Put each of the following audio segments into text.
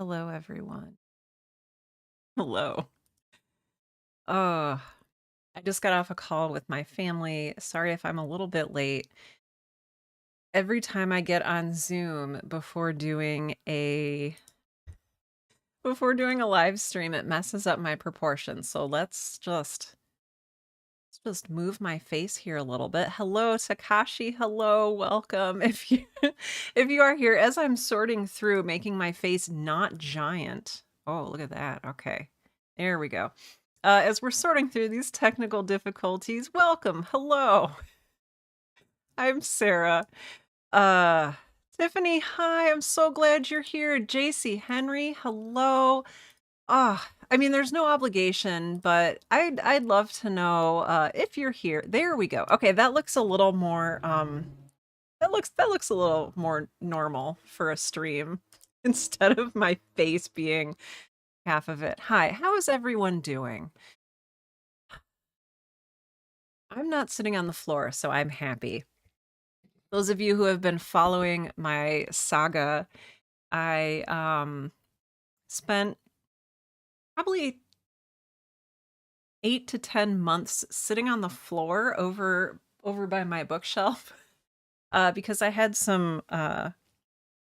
Hello, everyone. Hello. Oh, I just got off a call with my family. Sorry if I'm a little bit late. Every time I get on Zoom before doing a live stream, it messes up my proportions. So let's just move my face here a little bit. Hello, Takashi. Hello, welcome. If you are here as I'm sorting through making my face not giant. Oh, look at that. Okay. There we go. As we're sorting through these technical difficulties, welcome. Hello. I'm Sarah. Uh Tiffany, hi. I'm so glad you're here. JC Henry, hello. I mean, there's no obligation, but I'd love to know if you're here. There we go. Okay, that looks a little more that looks a little more normal for a stream instead of my face being half of it. Hi, how is everyone doing? I'm not sitting on the floor, so I'm happy. Those of you who have been following my saga, I spent probably 8 to 10 months sitting on the floor over by my bookshelf because I had some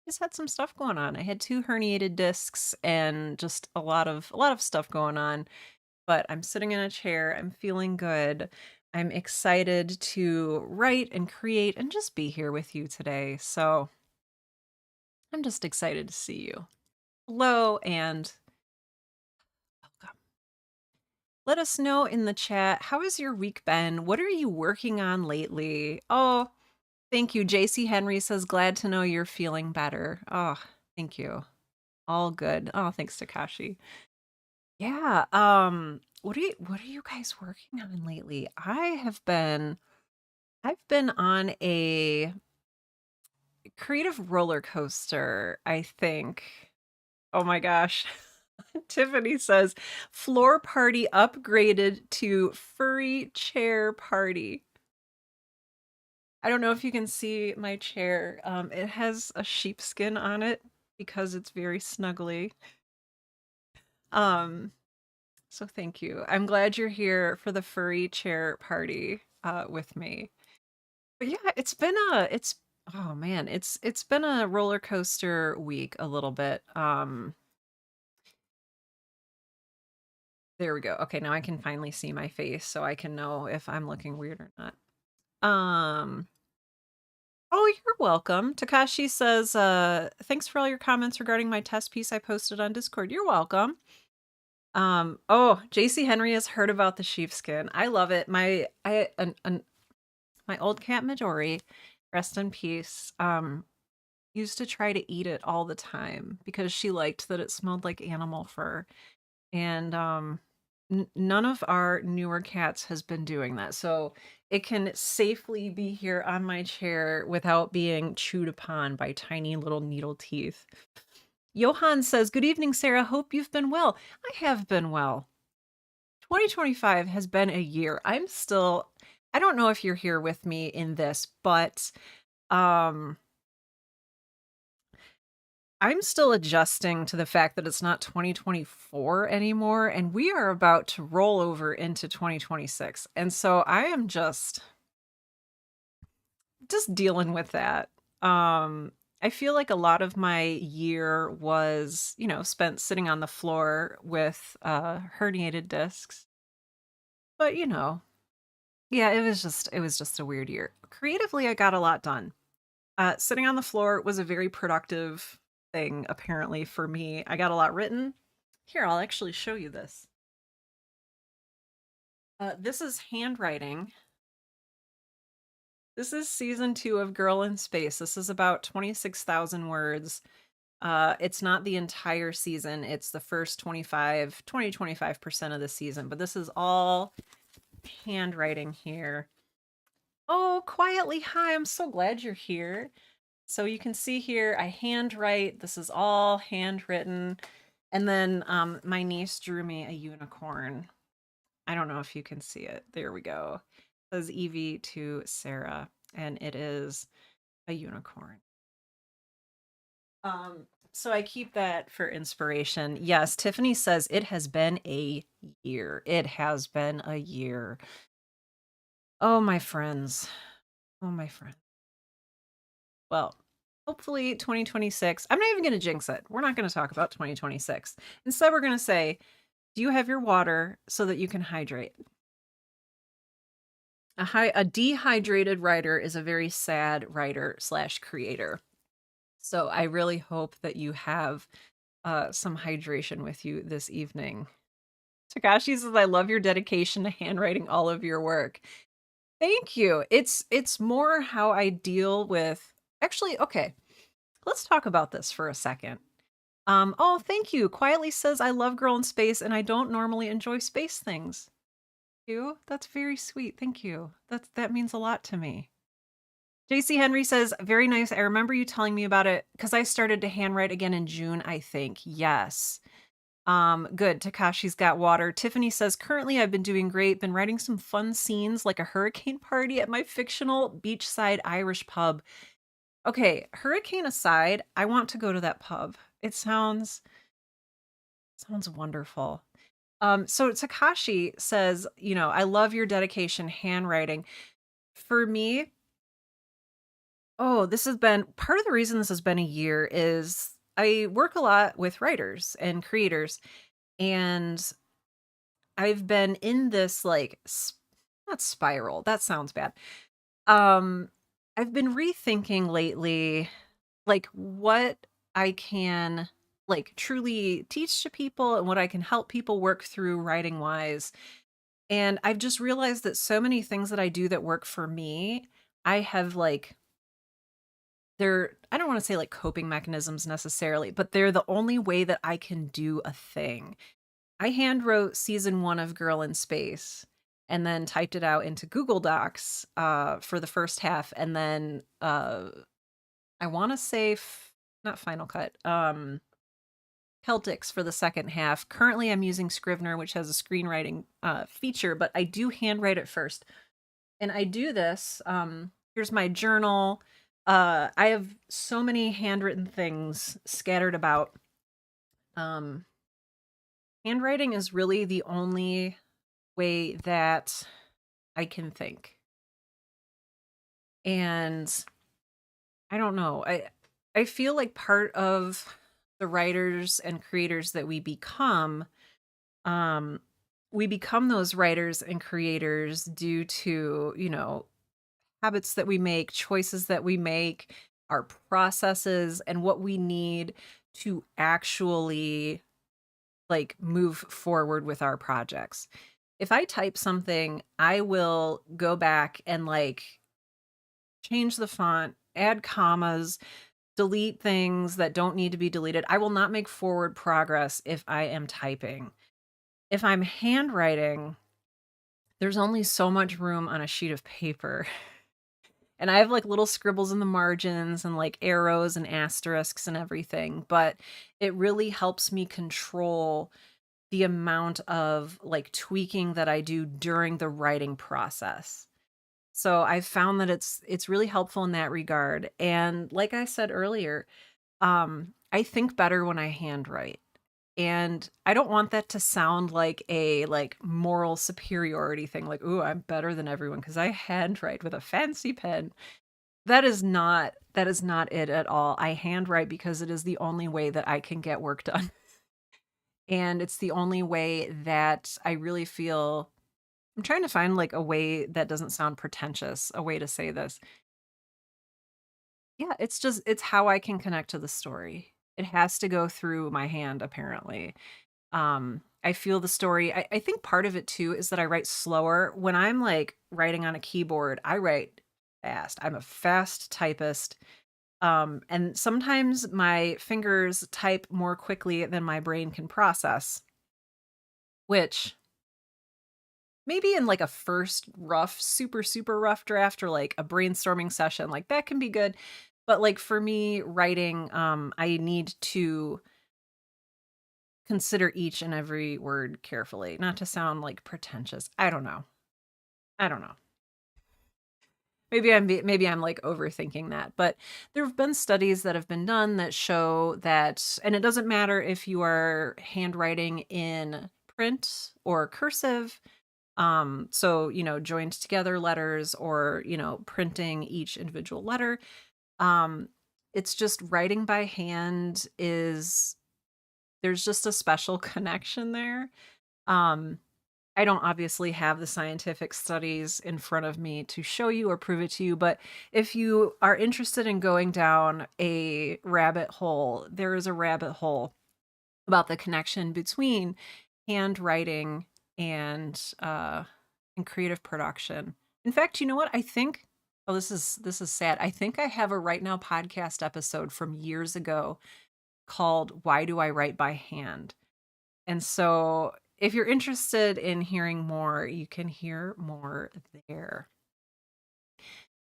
just had some stuff going on. I had 2 herniated discs and just a lot of stuff going on. But I'm sitting in a chair, I'm feeling good. I'm excited to write and create and just be here with you today. So, I'm just excited to see you. Hello and welcome. Let us know in the chat, how has your week been? What are you working on lately? Oh, thank you. JC Henry says, glad to know you're feeling better. Oh, thank you. All good. Oh, thanks, Takashi. Yeah, what are you guys working on lately? I've been on a creative roller coaster, I think. Oh my gosh. Tiffany says, floor party upgraded to furry chair party. I don't know if you can see my chair. It has a sheepskin on it because it's very snuggly. Um, so thank you. I'm glad you're here for the furry chair party with me. But yeah, it's oh man, it's been a roller coaster week a little bit. There we go. Okay, now I can finally see my face so I can know if I'm looking weird or not. Um, oh, you're welcome. Takashi says, thanks for all your comments regarding my test piece I posted on Discord. You're welcome. Oh, JC Henry has heard about the sheepskin. I love it. My old cat Midori, rest in peace, used to try to eat it all the time because she liked that it smelled like animal fur. And none of our newer cats has been doing that. So it can safely be here on my chair without being chewed upon by tiny little needle teeth. Johan says, good evening, Sarah. Hope you've been well. I have been well. 2025 has been a year. I don't know if you're here with me in this, but um I'm still adjusting to the fact that it's not 2024 anymore, and we are about to roll over into 2026. And so I am just dealing with that. I feel like a lot of my year was, spent sitting on the floor with herniated discs. But, yeah, it was just a weird year. Creatively, I got a lot done. Sitting on the floor was a very productive thing, apparently, for me. I got a lot written. Here, I'll actually show you this. This is handwriting. This is season 2 of Girl in Space. This is about 26,000 words. It's not the entire season. It's the first 25% of the season, but this is all handwriting here. Oh, quietly, hi, I'm so glad you're here. So you can see here, I handwrite. This is all handwritten. And then my niece drew me a unicorn. I don't know if you can see it. There we go. It says Evie to Sarah, and it is a unicorn. So I keep that for inspiration. Yes, Tiffany says it has been a year. It has been a year. Oh, my friends. Oh, my friend. Well, hopefully 2026. I'm not even going to jinx it. We're not going to talk about 2026. Instead, we're going to say, do you have your water so that you can hydrate? A dehydrated writer is a very sad writer slash creator. So I really hope that you have some hydration with you this evening. Takashi says, I love your dedication to handwriting all of your work. Thank you. It's more how I deal with actually, okay. Let's talk about this for a second. Oh, thank you. Quietly says, I love Girl in Space and I don't normally enjoy space things. You? That's very sweet. Thank you. That means a lot to me. JC Henry says, very nice. I remember you telling me about it because I started to handwrite again in June, I think. Yes. Good. Takashi's got water. Tiffany says, currently I've been doing great. Been writing some fun scenes like a hurricane party at my fictional beachside Irish pub. Okay, hurricane aside, I want to go to that pub. It sounds wonderful. So Takashi says, I love your dedication handwriting. For me, oh, this has been part of the reason this has been a year is I work a lot with writers and creators, and I've been in this like not spiral. That sounds bad. Um I've been rethinking lately like what I can like truly teach to people and what I can help people work through writing wise. And I've just realized that so many things that I do that work for me, I have like they're I don't want to say like coping mechanisms necessarily, but they're the only way that I can do a thing. I hand wrote season 1 of Girl in Space and then typed it out into Google Docs for the first half, and then I want to say not Final Cut, Celtics for the second half. Currently, I'm using Scrivener, which has a screenwriting feature, but I do handwrite it first. And I do this. Here's my journal. I have so many handwritten things scattered about. Um, Handwriting is really the only way that I can think. And I don't know. I feel like part of the writers and creators that um we become those writers and creators due to, habits that we make, choices that we make, our processes and what we need to actually like move forward with our projects. If I type something, I will go back and like change the font, add commas, delete things that don't need to be deleted. I will not make forward progress if I am typing. If I'm handwriting, there's only so much room on a sheet of paper. And I have like little scribbles in the margins and like arrows and asterisks and everything, but it really helps me control the amount of like tweaking that I do during the writing process. So I've found that it's really helpful in that regard. And like I said earlier, I think better when I handwrite. And I don't want that to sound like a like moral superiority thing, like, ooh, I'm better than everyone because I handwrite with a fancy pen. That is not it at all. I handwrite because it is the only way that I can get work done. And it's the only way that I really feel I'm trying to find like a way that doesn't sound pretentious, a way to say this. Yeah, it's how I can connect to the story. It has to go through my hand, apparently. I feel the story. I think part of it too is that I write slower. When I'm like writing on a keyboard, I write fast. I'm a fast typist. And sometimes my fingers type more quickly than my brain can process, which maybe in like a first rough, super, super rough draft or like a brainstorming session, like that can be good. But like for me, writing, I need to consider each and every word carefully, not to sound like pretentious. I don't know. I don't know. maybe I'm like overthinking that, but there have been studies that have been done that show that, and it doesn't matter if you are handwriting in print or cursive, so joined together letters or printing each individual letter. Um, it's just writing by hand is there's just a special connection there. Um, I don't obviously have the scientific studies in front of me to show you or prove it to you, but if you are interested in going down a rabbit hole, there is a rabbit hole about the connection between handwriting and creative production. In fact, you know what? I think this is sad. I think I have a Right Now podcast episode from years ago called Why Do I Write by Hand? And so if you're interested in hearing more, you can hear more there.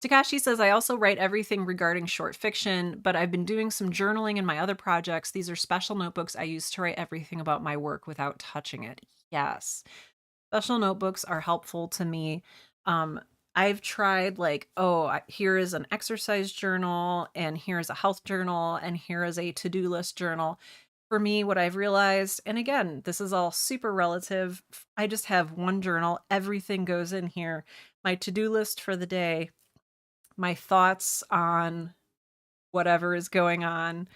Takashi says, I also write everything regarding short fiction, but I've been doing some journaling in my other projects. These are special notebooks I use to write everything about my work without touching it. Yes. Special notebooks are helpful to me. Um, I've tried like, here is an exercise journal, and here is a health journal, and here is a to-do list journal. For me, what I've realized, and again, this is all super relative, I just have one journal. Everything goes in here. My to-do list for the day, my thoughts on whatever is going on.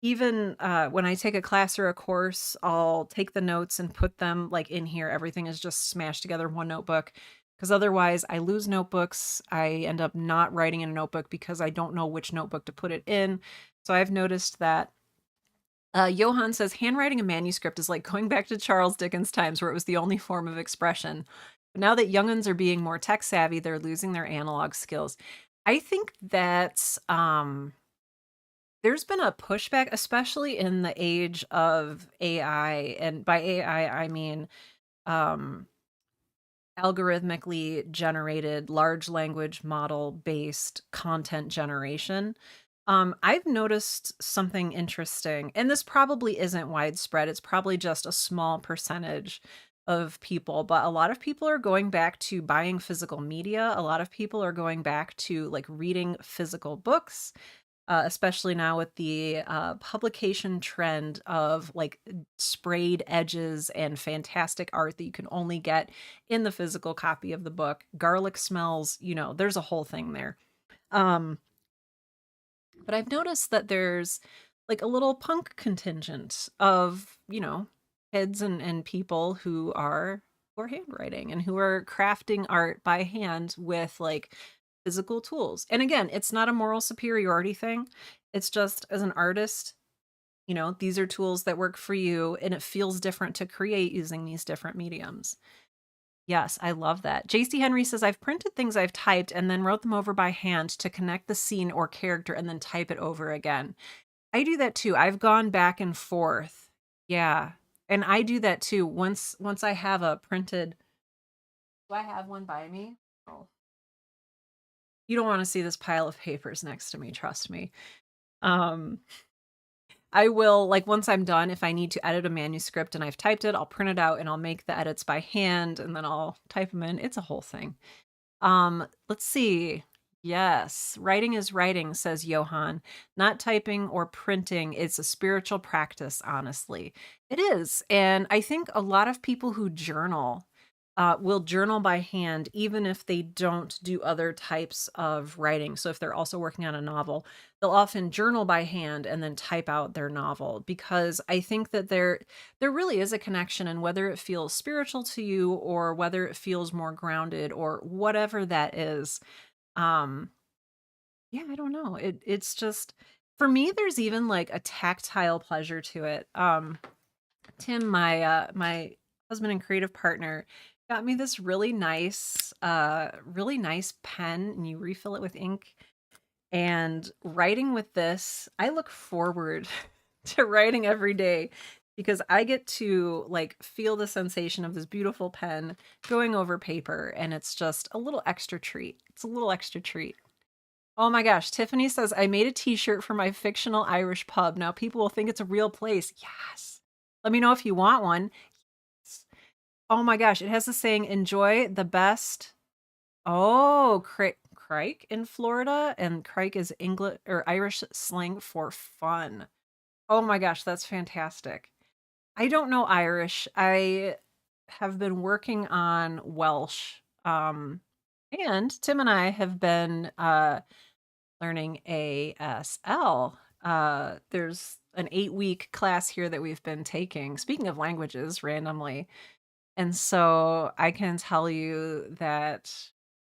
Even when I take a class or a course, I'll take the notes and put them like in here. Everything is just smashed together in one notebook, because otherwise I lose notebooks. I end up not writing in a notebook because I don't know which notebook to put it in. So I've noticed that. Johan says handwriting a manuscript is like going back to Charles Dickens' times where it was the only form of expression. But now that young'uns are being more tech savvy, they're losing their analog skills. I think that there's been a pushback, especially in the age of AI. And by AI, I mean um, algorithmically generated large language model based content generation. I've noticed something interesting, and this probably isn't widespread. It's probably just a small percentage of people, but a lot of people are going back to buying physical media. A lot of people are going back to like reading physical books, especially now with the publication trend of like sprayed edges and fantastic art that you can only get in the physical copy of the book. Garlic smells, there's a whole thing there. Um, but I've noticed that there's like a little punk contingent of, kids and people who are handwriting and who are crafting art by hand with like physical tools. And again, it's not a moral superiority thing. It's just as an artist, these are tools that work for you, and it feels different to create using these different mediums. Yes, I love that. JC Henry says, I've printed things I've typed and then wrote them over by hand to connect the scene or character and then type it over again. I do that too. I've gone back and forth. Yeah. And I do that too. Once I have a printed, do I have one by me? Oh. You don't want to see this pile of papers next to me, trust me. Um I will, like, once I'm done, if I need to edit a manuscript and I've typed it, I'll print it out and I'll make the edits by hand and then I'll type them in. It's a whole thing. Let's see. Yes, writing is writing, says Johan. Not typing or printing. It's a spiritual practice, honestly. It is. And I think a lot of people who journal will journal by hand, even if they don't do other types of writing. So if they're also working on a novel, they'll often journal by hand and then type out their novel, because I think that there really is a connection, and whether it feels spiritual to you or whether it feels more grounded or whatever that is. Um, yeah, I don't know. It's just, for me, there's even like a tactile pleasure to it. Tim, my husband and creative partner, got me this really nice pen, and you refill it with ink. And writing with this, I look forward to writing every day, because I get to like feel the sensation of this beautiful pen going over paper, and it's just a little extra treat. It's a little extra treat. Oh my gosh, Tiffany says, I made a t-shirt for my fictional Irish pub. Now people will think it's a real place. Yes. Let me know if you want one. Yes. Oh my gosh, it has the saying, enjoy the best. Oh, crike in Florida, and crike is English or Irish slang for fun. Oh my gosh, that's fantastic. I don't know Irish. I have been working on Welsh. And Tim and I have been learning ASL. There's an 8-week class here that we've been taking. Speaking of languages, randomly. And so I can tell you that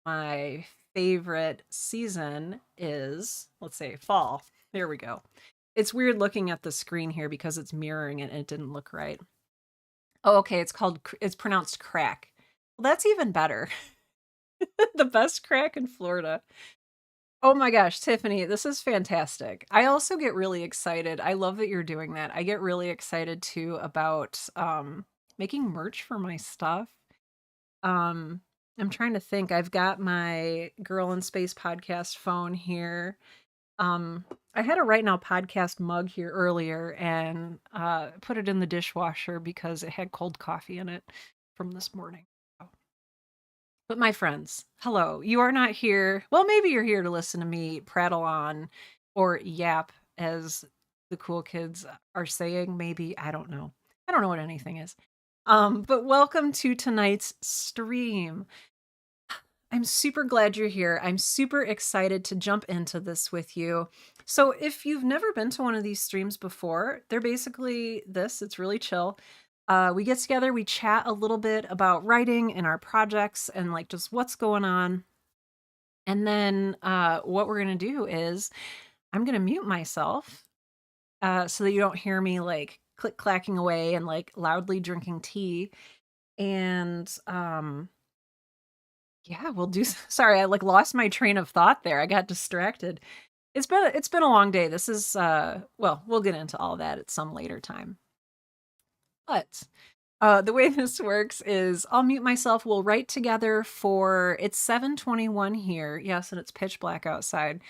my favorite season is, let's say, fall. There we go. It's weird looking at the screen here because it's mirroring it and it didn't look right. Oh, okay. It's pronounced crack. Well, that's even better. The best crack in Florida. Oh my gosh, Tiffany, this is fantastic. I also get really excited. I love that you're doing that. I get really excited too about making merch for my stuff. Um, I'm trying to think. I've got my Girl in Space podcast phone here. I had a Right Now podcast mug here earlier and put it in the dishwasher because it had cold coffee in it from this morning. But my friends, hello. You are not here. Well, maybe you're here to listen to me prattle on or yap, as the cool kids are saying. Maybe. I don't know. I don't know what anything is. But welcome to tonight's stream. I'm super glad you're here. I'm super excited to jump into this with you. So, if you've never been to one of these streams before, they're basically this. It's really chill. We get together, we chat a little bit about writing and our projects and like just what's going on. And then what we're going to do is I'm going to mute myself so that you don't hear me like click clacking away and like loudly drinking tea. And yeah, we'll do. Sorry, I like lost my train of thought there. I got distracted. It's been a long day. This is well, we'll get into all that at some later time. But the way this works is I'll mute myself. We'll write together for it's 7:21 here. Yes, and it's pitch black outside.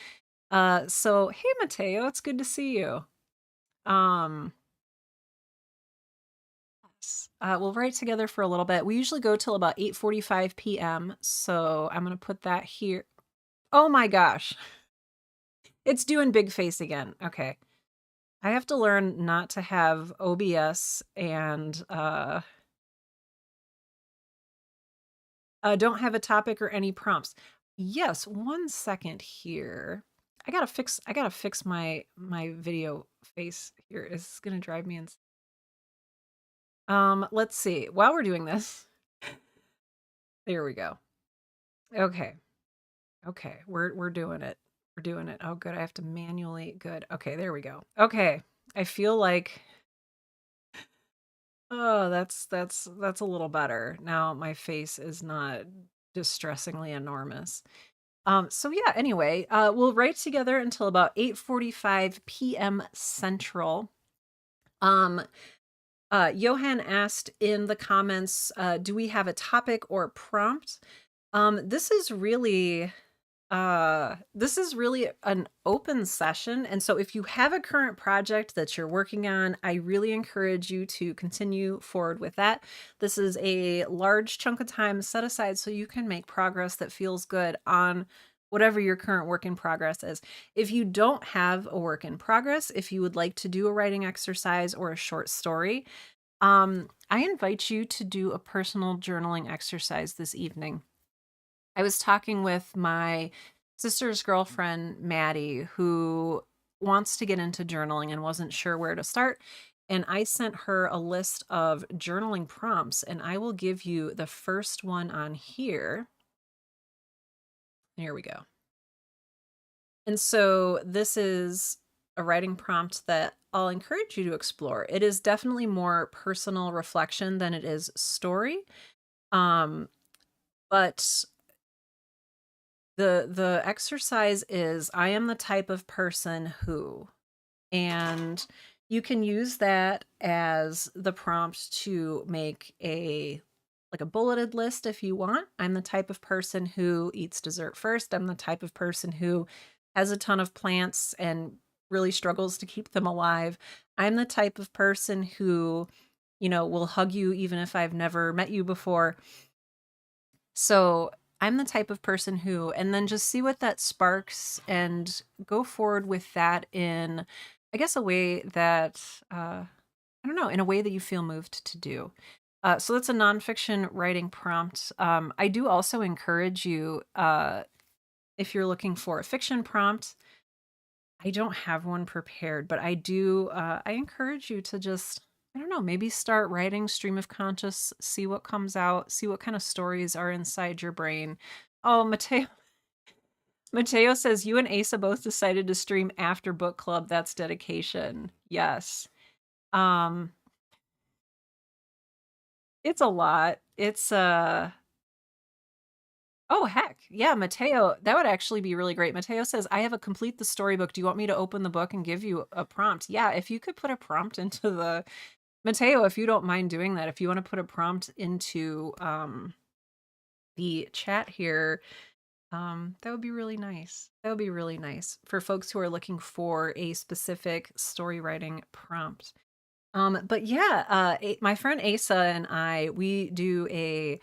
So hey Mateo, it's good to see you. Um we'll write together for a little bit. We usually go till about 8:45 p.m. So I'm gonna put that here. Oh my gosh. It's doing big face again. Okay. I have to learn not to have OBS and don't have a topic or any prompts. Yes, 1 second here. I gotta fix my video face here. It's gonna drive me insane. Let's see. While we're doing this, there we go. Okay. Okay, we're doing it. We're doing it. Oh good, I have to manually good. Okay, there we go. Okay. I feel like oh, that's a little better. Now my face is not distressingly enormous. So yeah, anyway, we'll write together until about 8:45 p.m. Central. Um, Johan asked in the comments, do we have a topic or prompt? This is really an open session. And so if you have a current project that you're working on, I really encourage you to continue forward with that. This is a large chunk of time set aside so you can make progress that feels good on whatever your current work in progress is. If you don't have a work in progress, if you would like to do a writing exercise or a short story, I invite you to do a personal journaling exercise this evening. I was talking with my sister's girlfriend, Maddie, who wants to get into journaling and wasn't sure where to start. And I sent her a list of journaling prompts, and I will give you the first one on here. Here we go. And so this is a writing prompt that I'll encourage you to explore. It is definitely more personal reflection than it is story. But the exercise is I am the type of person who, and you can use that as the prompt to make a like a bulleted list if you want. I'm the type of person who eats dessert first. I'm the type of person who has a ton of plants and really struggles to keep them alive. I'm the type of person who will hug you even if I've never met you before. So I'm the type of person who, and then just see what that sparks and go forward with that in, I guess, a way that, I don't know, in a way that you feel moved to do. So that's a nonfiction writing prompt. I do also encourage you, if you're looking for a fiction prompt, I don't have one prepared, but I encourage you to just, I don't know, maybe start writing stream of conscious, see what comes out, see what kind of stories are inside your brain. Oh, Mateo says you and Asa both decided to stream after book club. That's dedication. Yes. Um, it's a lot. Oh, heck. Yeah, Mateo, that would actually be really great. Mateo says, I have a complete the storybook. Do you want me to open the book and give you a prompt? Yeah, if you could put a prompt into the Mateo, if you don't mind doing that, if you want to put a prompt into the chat here, that would be really nice. That would be really nice for folks who are looking for a specific story writing prompt. But yeah, my friend Asa and I, we do a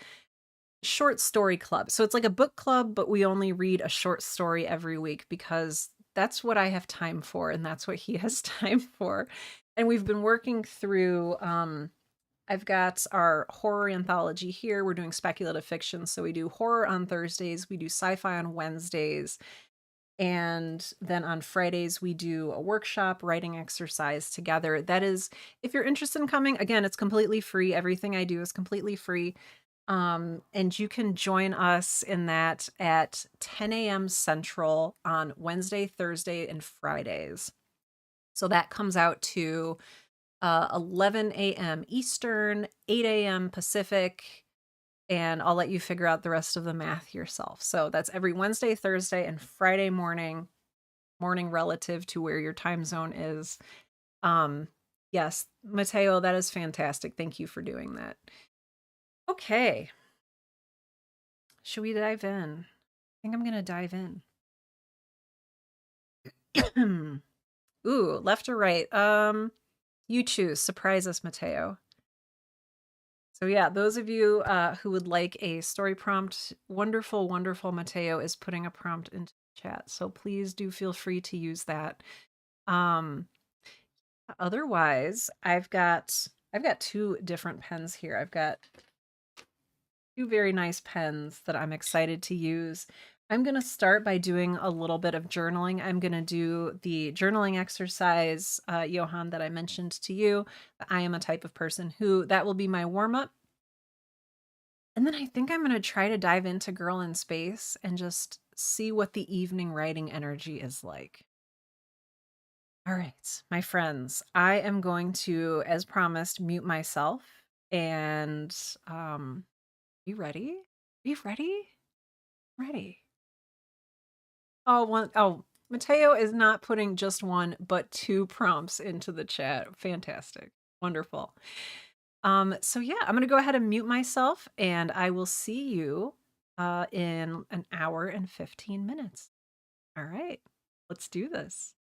short story club. So it's like a book club, but we only read a short story every week because that's what I have time for and that's what he has time for. And we've been working through I've got our horror anthology here. We're doing speculative fiction, so we do horror on Thursdays, we do sci-fi on Wednesdays, and then on Fridays we do a workshop writing exercise together. That is, if you're interested in coming, again, it's completely free. Everything I do is completely free. And you can join us in that at 10 a.m. Central on Wednesday, Thursday, and Fridays. So that comes out to 11 a.m. Eastern, 8 a.m. Pacific, and I'll let you figure out the rest of the math yourself. So that's every Wednesday, Thursday, and Friday morning relative to where your time zone is. Um, yes, Mateo, that is fantastic. Thank you for doing that. Okay. Should we dive in? I think I'm gonna dive in. Ooh, left or right? You choose. Surprise us, Mateo. So yeah, those of you who would like a story prompt, wonderful, wonderful Mateo is putting a prompt into the chat. So please do feel free to use that. Um, Otherwise, I've got two different pens here. I've got two very nice pens that I'm excited to use. I'm going to start by doing a little bit of journaling. I'm going to do the journaling exercise, Johan, that I mentioned to you. I am a type of person who that will be my warm up. And then I think I'm going to try to dive into Girl in Space and just see what the evening writing energy is like. All right, my friends, I am going to, as promised, mute myself and you ready? Are you ready? Ready. Oh, Mateo is not putting just one, but two prompts into the chat. Fantastic. Wonderful. So yeah, I'm gonna go ahead and mute myself and I will see you in an hour and 15 minutes. All right, let's do this.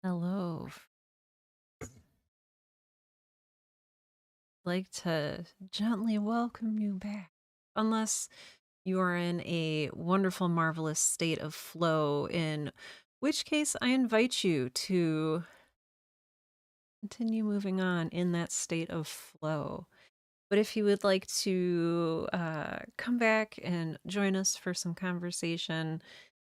Hello. Like to gently welcome you back. Unless you are in a wonderful, marvelous state of flow, in which case I invite you to continue moving on in that state of flow. But if you would like to come back and join us for some conversation,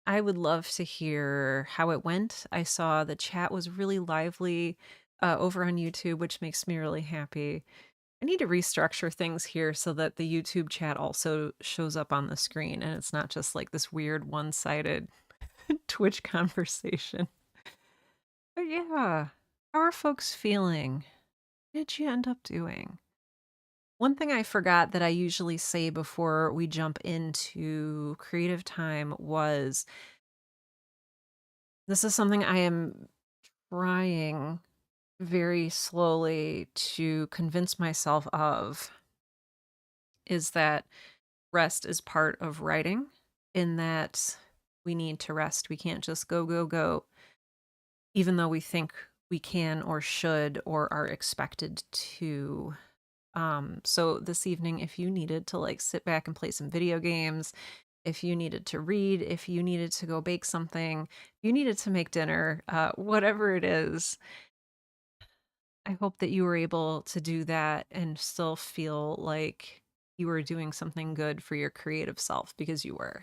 I would love to hear how it went. I saw the chat was really lively over on YouTube, which makes me really happy. I need to restructure things here so that the YouTube chat also shows up on the screen and it's not just like this weird one-sided Twitch conversation. But yeah, how are folks feeling? What did you end up doing? One thing I forgot that I usually say before we jump into creative time was this is something I am trying very slowly to convince myself of, is that rest is part of writing, in that we need to rest. We can't just go, go, go, even though we think we can or should or are expected to. So this evening, if you needed to like sit back and play some video games, if you needed to read, if you needed to go bake something, if you needed to make dinner, whatever it is, I hope that you were able to do that and still feel like you were doing something good for your creative self, because you were.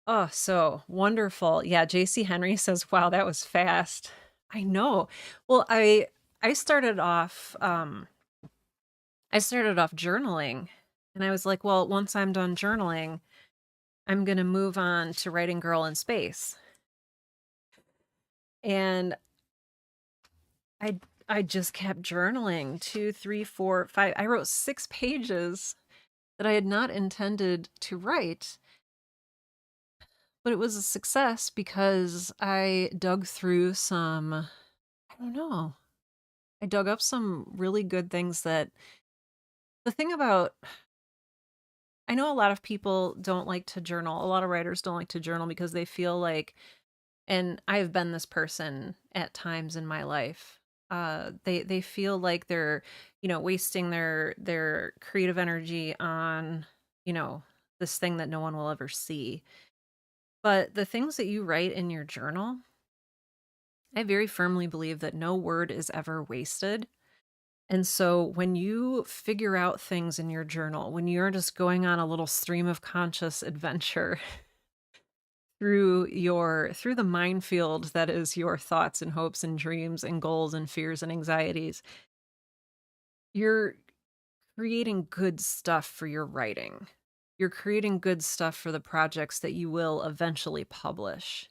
Oh, so wonderful. Yeah, JC Henry says, "Wow, that was fast." I know. Well, I started off journaling, and I was like, well, once I'm done journaling, I'm going to move on to writing Girl in Space. And I I just kept journaling, 2, 3, 4, 5. I wrote 6 pages that I had not intended to write, but it was a success because I dug through some, I don't know. I dug up some really good things. That the thing about, I know a lot of people don't like to journal. A lot of writers don't like to journal because they feel like, and I've been this person at times in my life. They feel like they're, wasting their creative energy on, this thing that no one will ever see. But the things that you write in your journal, I very firmly believe that no word is ever wasted. And so when you figure out things in your journal, when you're just going on a little stream of conscious adventure through the minefield that is your thoughts and hopes and dreams and goals and fears and anxieties, you're creating good stuff for your writing. You're creating good stuff for the projects that you will eventually publish.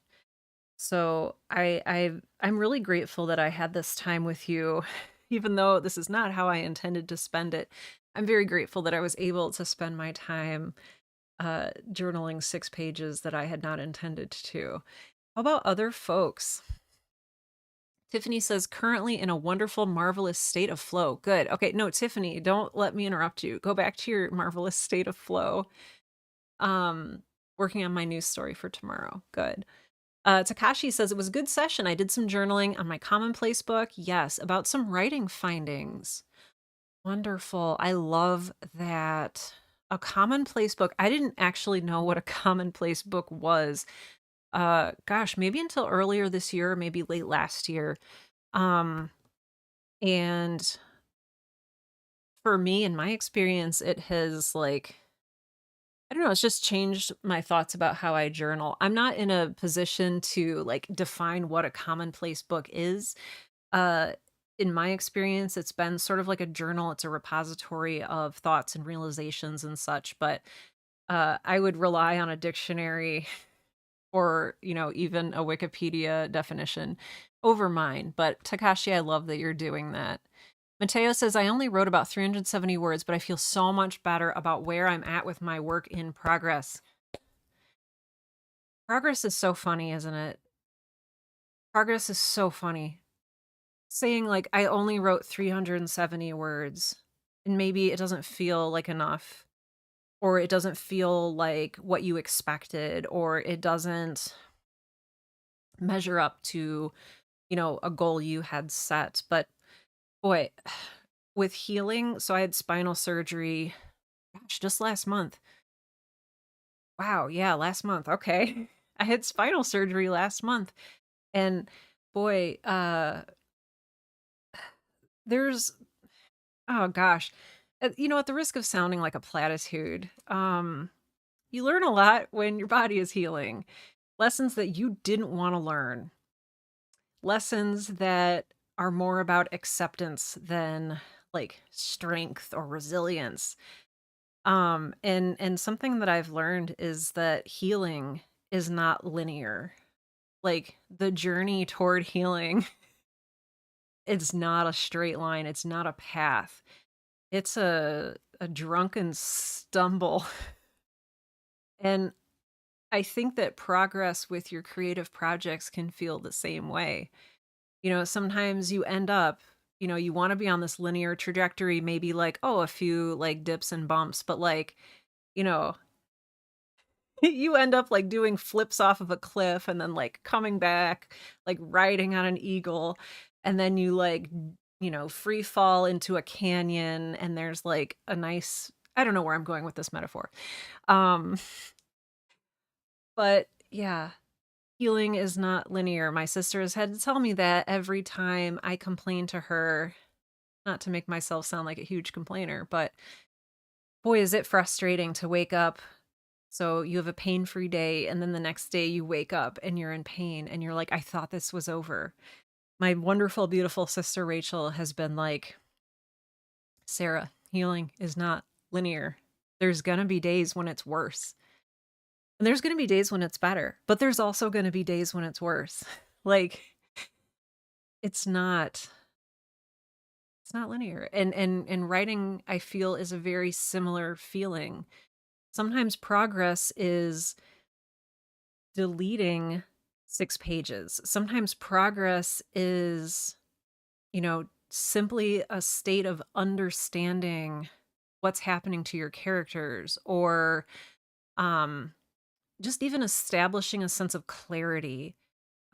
So I'm really grateful that I had this time with you, even though this is not how I intended to spend it. I'm very grateful that I was able to spend my time journaling 6 pages that I had not intended to. How about other folks? Tiffany says, currently in a wonderful, marvelous state of flow. Good. Okay, no, Tiffany, don't let me interrupt you. Go back to your marvelous state of flow. Working on my news story for tomorrow. Good. Takashi says, it was a good session. I did some journaling on my commonplace book. Yes, about some writing findings. Wonderful. I love that. A commonplace book. I didn't actually know what a commonplace book was. Gosh, maybe until earlier this year, or maybe late last year. And for me, in my experience, it has, like, I don't know, it's just changed my thoughts about how I journal. I'm not in a position to like define what a commonplace book is. Uh, in my experience, it's been sort of like a journal. It's a repository of thoughts and realizations and such, but I would rely on a dictionary or, even a Wikipedia definition over mine. But Takashi, I love that you're doing that. Mateo says, I only wrote about 370 words, but I feel so much better about where I'm at with my work in progress. Progress is so funny, isn't it? Progress is so funny. Saying, like, I only wrote 370 words, and maybe it doesn't feel like enough, or it doesn't feel like what you expected, or it doesn't measure up to, a goal you had set. But boy, with healing, so I had spinal surgery, gosh, just last month. Wow, yeah, last month. Okay. I had spinal surgery last month. And boy, there's oh gosh. At the risk of sounding like a platitude, you learn a lot when your body is healing. Lessons that you didn't want to learn. Lessons that are more about acceptance than like strength or resilience. And something that I've learned is that healing is not linear. Like the journey toward healing, it's not a straight line, it's not a path. It's a drunken stumble. And I think that progress with your creative projects can feel the same way. Sometimes you end up, you want to be on this linear trajectory, maybe like, oh, a few like dips and bumps, but like, you know, you end up like doing flips off of a cliff and then like coming back, like riding on an eagle, and then you like, free fall into a canyon and there's like a nice, I don't know where I'm going with this metaphor. Um, but yeah, healing is not linear. My sister has had to tell me that every time I complain to her, not to make myself sound like a huge complainer, but boy, is it frustrating to wake up. So you have a pain-free day, and then the next day you wake up and you're in pain, and you're like, I thought this was over. My wonderful, beautiful sister Rachel has been like, Sarah, healing is not linear. There's going to be days when it's worse. And there's going to be days when it's better, but there's also going to be days when it's worse. Like it's not linear. And writing, I feel, is a very similar feeling. Sometimes progress is deleting 6 pages. Sometimes progress is, simply a state of understanding what's happening to your characters, or um just even establishing a sense of clarity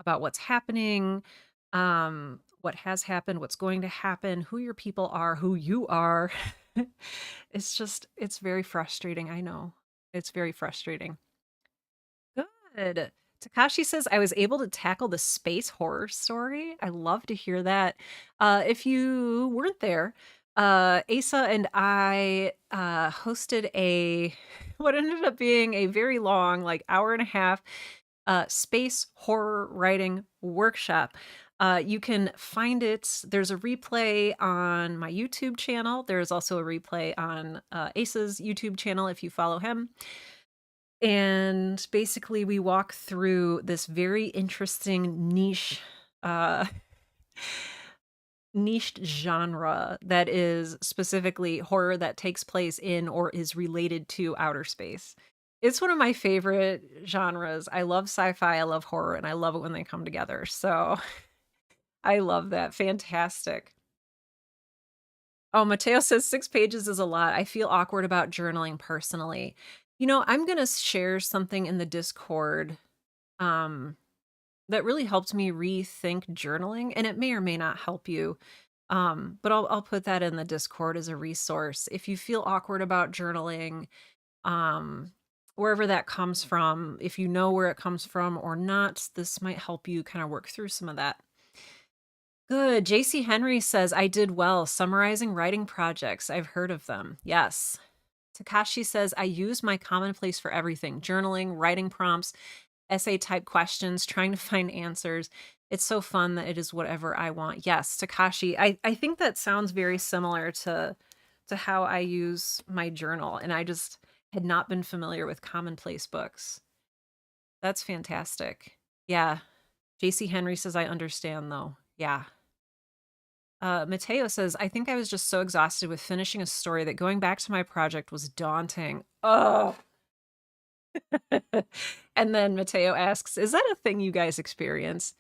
about what's happening, what has happened, what's going to happen, who your people are, who you are. It's very frustrating. I know. It's very frustrating. Good. Takashi says, I was able to tackle the space horror story. I love to hear that. If you weren't there, Asa and I hosted what ended up being a very long, like hour and a half, space horror writing workshop. You can find it. There's a replay on my YouTube channel. There's also a replay on Asa's YouTube channel if you follow him. And basically, we walk through this very interesting uh, niched genre that is specifically horror that takes place in or is related to outer space. It's one of my favorite genres. I love sci-fi, I love horror, and I love it when they come together. So I love that. Fantastic. Oh, Mateo says 6 pages is a lot. I feel awkward about journaling personally. I'm going to share something in the Discord um, that really helped me rethink journaling, and it may or may not help you. But I'll put that in the Discord as a resource. If you feel awkward about journaling, um, wherever that comes from, if you know where it comes from or not, this might help you kind of work through some of that. Good. JC Henry says, I did well summarizing writing projects. I've heard of them. Yes. Takashi says, I use my commonplace for everything: journaling, writing prompts, essay type questions, trying to find answers. It's so fun that it is whatever I want. Yes, Takashi, I think that sounds very similar to how I use my journal, and I just had not been familiar with commonplace books. That's fantastic. Yeah. JC Henry says, I understand though. Yeah. Mateo says, I think I was just so exhausted with finishing a story that going back to my project was daunting. Oh. And then Mateo asks, is that a thing you guys experience?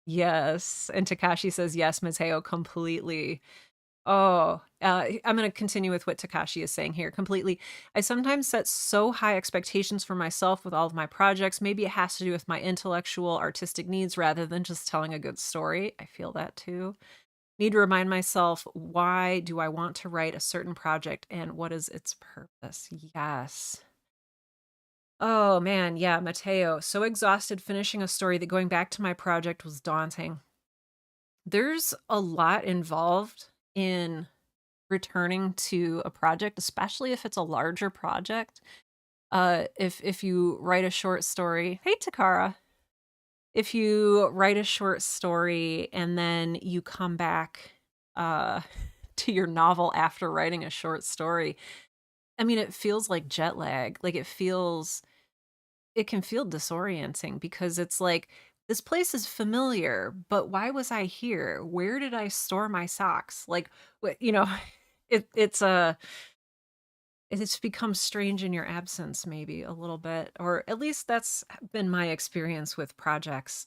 Yes. And Takashi says, yes, Mateo, completely. Oh, I'm going to continue with what Takashi is saying here completely. I sometimes set so high expectations for myself with all of my projects. Maybe it has to do with my intellectual, artistic needs rather than just telling a good story. I feel that too. Need to remind myself, why do I want to write a certain project and what is its purpose? Yes. Oh man, yeah, Mateo. So exhausted finishing a story that going back to my project was daunting. There's a lot involved in returning to a project, especially if it's a larger project. If you write a short story, hey Takara, if you write a short story and then you come back uh to your novel after writing a short story, I mean it feels like jet lag. Like it can feel disorienting because it's like this place is familiar, but why was I here? Where did I store my socks? Like what, it's become strange in your absence, maybe a little bit, or at least that's been my experience with projects.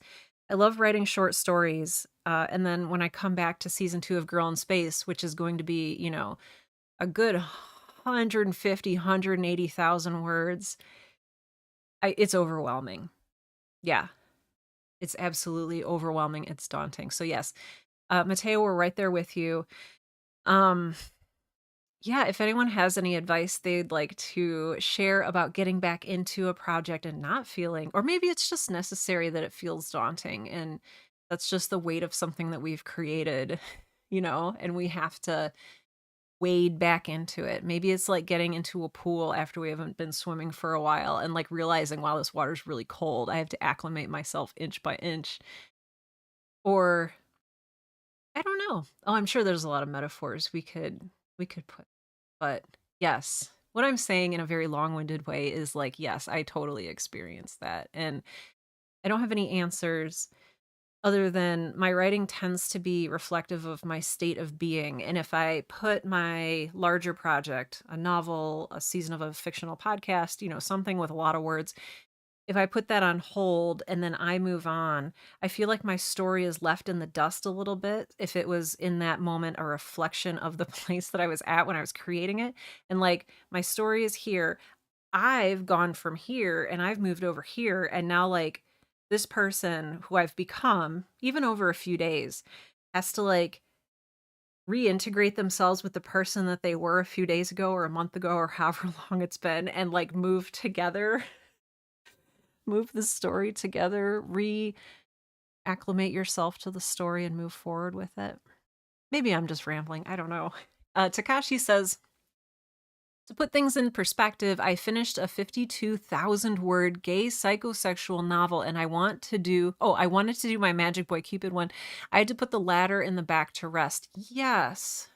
I love writing short stories, and then when I come back to season 2 of Girl in Space, which is going to be, a good 150, 180,000 words, it's overwhelming. Yeah, it's absolutely overwhelming. It's daunting. So yes, Mateo, we're right there with you. Um, Yeah, if anyone has any advice they'd like to share about getting back into a project and not feeling, or maybe it's just necessary that it feels daunting and that's just the weight of something that we've created, and we have to wade back into it. Maybe it's like getting into a pool after we haven't been swimming for a while and like realizing, wow, this water's really cold. I have to acclimate myself inch by inch. Or I don't know. Oh, I'm sure there's a lot of metaphors we could put. But yes, what I'm saying in a very long-winded way is like, yes, I totally experienced that. And I don't have any answers other than my writing tends to be reflective of my state of being. And if I put my larger project, a novel, a season of a fictional podcast, something with a lot of words, if I put that on hold and then I move on, I feel like my story is left in the dust a little bit if it was in that moment a reflection of the place that I was at when I was creating it. And like my story is here. I've gone from here and I've moved over here. And now, like, this person who I've become, even over a few days, has to like reintegrate themselves with the person that they were a few days ago or a month ago or however long it's been and like move together, move the story together, acclimate yourself to the story and move forward with it. Maybe I'm just rambling. I don't know. Takashi says, to put things in perspective, I finished a 52,000 word gay psychosexual novel and I wanted to do my Magic Boy Cupid one. I had to put the ladder in the back to rest. Yes.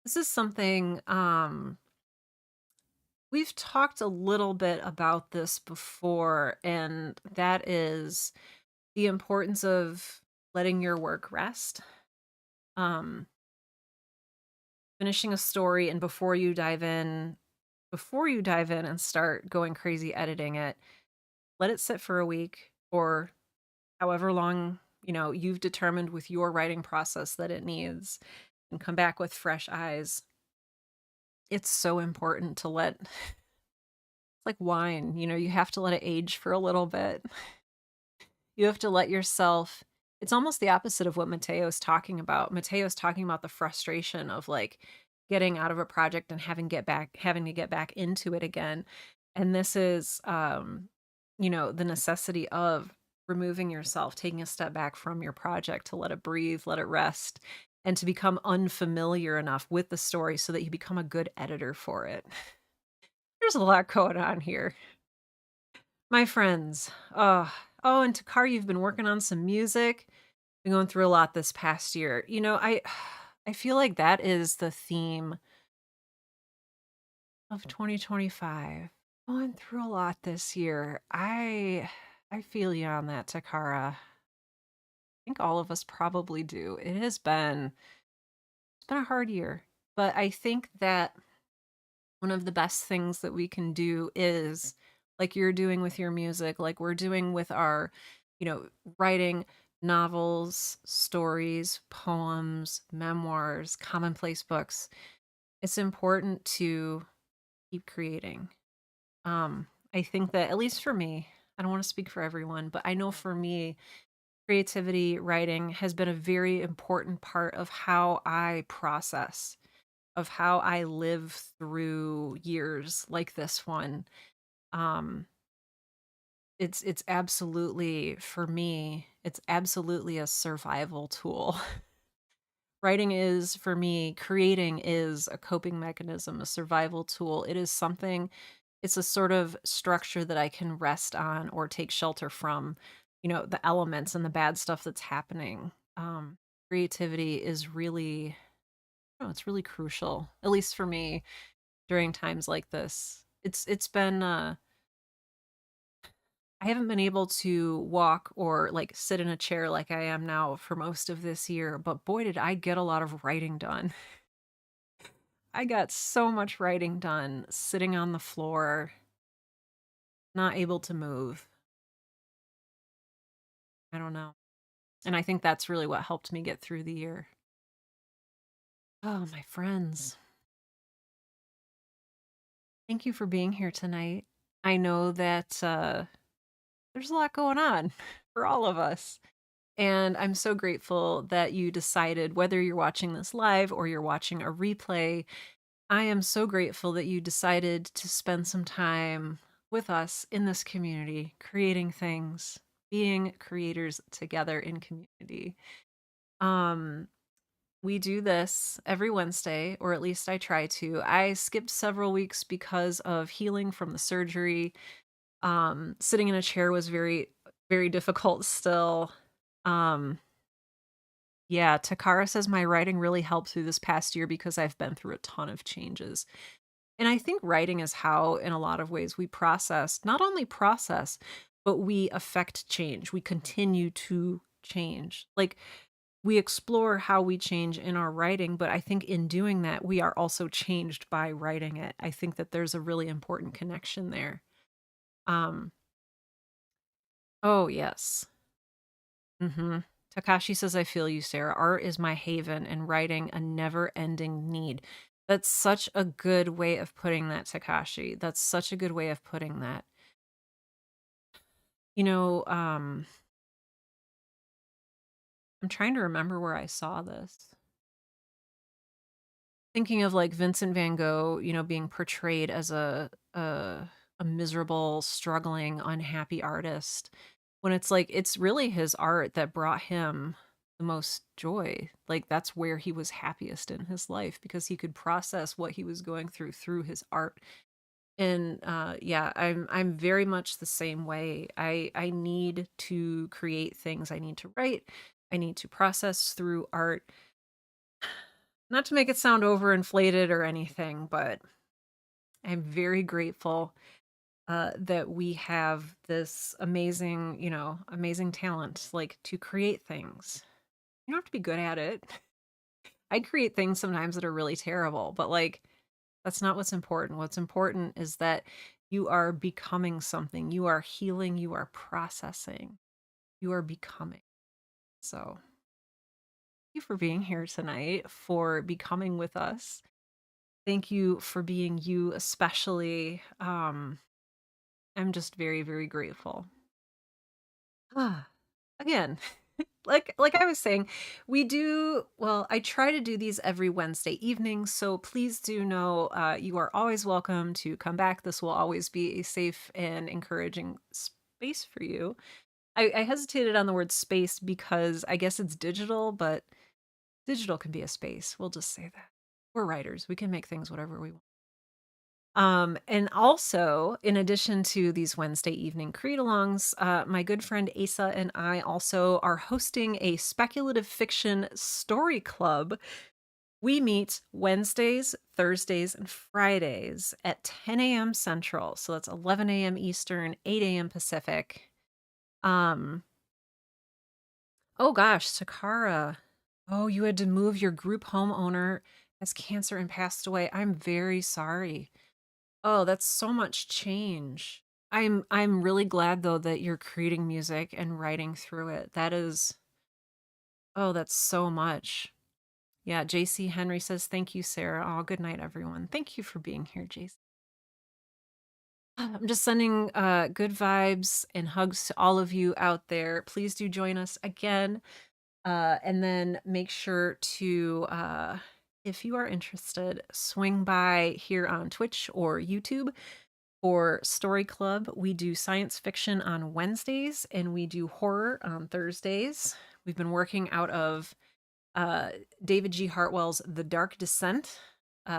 This is something, we've talked a little bit about this before, and that is the importance of letting your work rest. Um, Finishing a story and before you dive in and start going crazy editing it, let it sit for a week or however long, you've determined with your writing process that it needs, and come back with fresh eyes. It's so important to it's like wine, you have to let it age for a little bit. You have to let yourself. It's almost the opposite of what Mateo's talking about. Mateo's talking about the frustration of like getting out of a project and having to get back into it again. And this is the necessity of removing yourself, taking a step back from your project to let it breathe, let it rest, and to become unfamiliar enough with the story so that you become a good editor for it. There's a lot going on here. My friends. Oh, and Takar, you've been working on some music. Been going through a lot this past year. I feel like that is the theme of 2025. Going through a lot this year. I feel you on that, Takara. I think all of us probably do. It's been a hard year, but I think that one of the best things that we can do is like you're doing with your music, like we're doing with our, writing, novels, stories, poems, memoirs, commonplace books. It's important to keep creating. I think that, at least for me, I don't want to speak for everyone, but I know for me, creativity, writing has been a very important part of how I process, of how I live through years like this one. Um, it's absolutely, for me, it's absolutely a survival tool. Writing is, for me, creating is a coping mechanism, a survival tool. It is something, it's a sort of structure that I can rest on or take shelter from, the elements and the bad stuff that's happening. Creativity is really, no, it's really crucial, at least for me during times like this. It's been I haven't been able to walk or like sit in a chair like I am now for most of this year, but boy did I get a lot of writing done. I got so much writing done sitting on the floor, not able to move. I don't know. And I think that's really what helped me get through the year. Oh, my friends. Thank you for being here tonight. I know that there's a lot going on for all of us. And I'm so grateful that you decided, whether you're watching this live or you're watching a replay, I am so grateful that you decided to spend some time with us in this community, creating things, being creators together in community. Um, we do this every Wednesday, or at least I try to. I skipped several weeks because of healing from the surgery. Sitting in a chair was very, very difficult still. Um, yeah, Takara says my writing really helped through this past year because I've been through a ton of changes. And I think writing is how, in a lot of ways, we process, not only process, but we affect change. We continue to change. Like, we explore how we change in our writing, but I think in doing that, we are also changed by writing it. I think that there's a really important connection there. Um, oh, yes. Mm-hmm. Takashi says, I feel you, Sarah. Art is my haven and writing a never ending need. That's such a good way of putting that, Takashi. That's such a good way of putting that. You know, I'm trying to remember where I saw this. Thinking of like Vincent van Gogh, being portrayed as a miserable, struggling, unhappy artist, when it's like it's really his art that brought him the most joy. Like that's where he was happiest in his life because he could process what he was going through his art. And yeah, I'm very much the same way. I need to create things. I need to write. I need to process through art. Not to make it sound overinflated or anything, but I'm very grateful that we have this amazing, amazing talent, like to create things. You don't have to be good at it. I create things sometimes that are really terrible, but like that's not what's important. What's important is that you are becoming something. You are healing. You are processing. You are becoming. So, thank you for being here tonight, for becoming with us. Thank you for being you, especially. I'm just very, very grateful. Ah, again, like I was saying, we do well, I try to do these every Wednesday evening, so please do know you are always welcome to come back. This will always be a safe and encouraging space for you. I hesitated on the word space because I guess it's digital, but digital can be a space. We'll just say that. We're writers. We can make things whatever we want. And also, in addition to these Wednesday evening creed alongs, my good friend Asa and I also are hosting a speculative fiction story club. We meet Wednesdays, Thursdays, and Fridays at 10 a.m. Central. So that's 11 a.m. Eastern, 8 a.m. Pacific. Um, oh gosh, Sakara. Oh, you had to move your group homeowner has cancer and passed away. I'm very sorry. Oh, that's so much change. I'm really glad though that you're creating music and writing through it. That is Oh, that's so much. Yeah, JC Henry says, thank you, Sarah. Oh, good night, everyone. Thank you for being here, JC. I'm just sending good vibes and hugs to all of you out there. Please do join us again. And then make sure to, if you are interested, swing by here on Twitch or YouTube for Story Club. We do science fiction on Wednesdays and we do horror on Thursdays. We've been working out of uh, David G. Hartwell's The Dark Descent.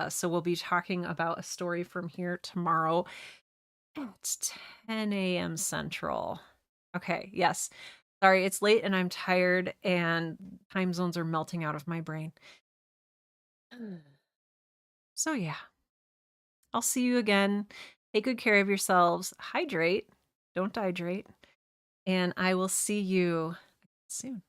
So we'll be talking about a story from here tomorrow at 10 a.m. Central. Okay, yes. Sorry, it's late and I'm tired and time zones are melting out of my brain. So yeah, I'll see you again. Take good care of yourselves. Hydrate. Don't dehydrate. And I will see you soon.